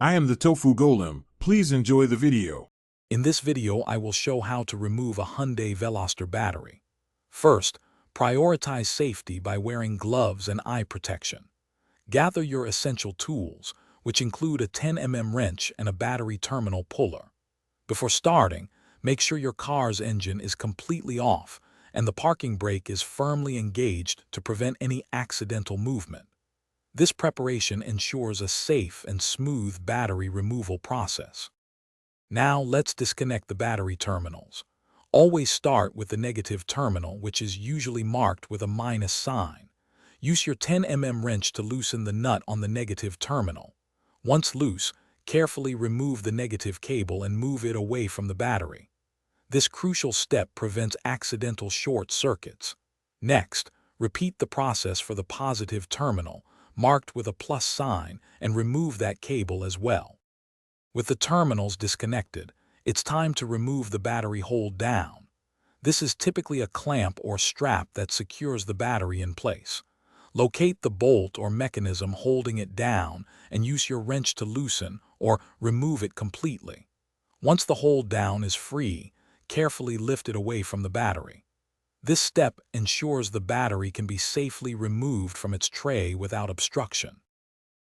I am the Tofu Golem. Please enjoy the video. In this video, I will show how to remove a Hyundai Veloster battery. First, prioritize safety by wearing gloves and eye protection. Gather your essential tools, which include a 10 mm wrench and a battery terminal puller. Before starting, make sure your car's engine is completely off and the parking brake is firmly engaged to prevent any accidental movement. This preparation ensures a safe and smooth battery removal process. Now let's disconnect the battery terminals. Always start with the negative terminal, which is usually marked with a minus sign. Use your 10 mm wrench to loosen the nut on the negative terminal. Once loose, carefully remove the negative cable and move it away from the battery. This crucial step prevents accidental short circuits. Next, repeat the process for the positive terminal, marked with a plus sign, and remove that cable as well. With the terminals disconnected, it's time to remove the battery hold down. This is typically a clamp or strap that secures the battery in place. Locate the bolt or mechanism holding it down and use your wrench to loosen or remove it completely. Once the hold down is free, carefully lift it away from the battery. This step ensures the battery can be safely removed from its tray without obstruction.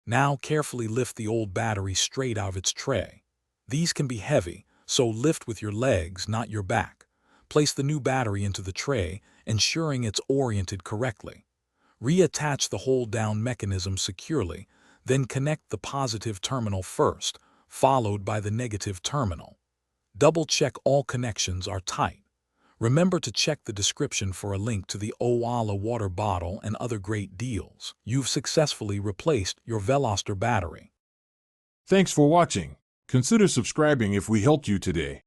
Now carefully lift the old battery straight out of its tray. These can be heavy, so lift with your legs, not your back. Place the new battery into the tray, ensuring it's oriented correctly. Reattach the hold-down mechanism securely, then connect the positive terminal first, followed by the negative terminal. Double-check all connections are tight. Remember to check the description for a link to the Owala water bottle and other great deals. You've successfully replaced your Veloster battery. Thanks for watching. Consider subscribing if we helped you today.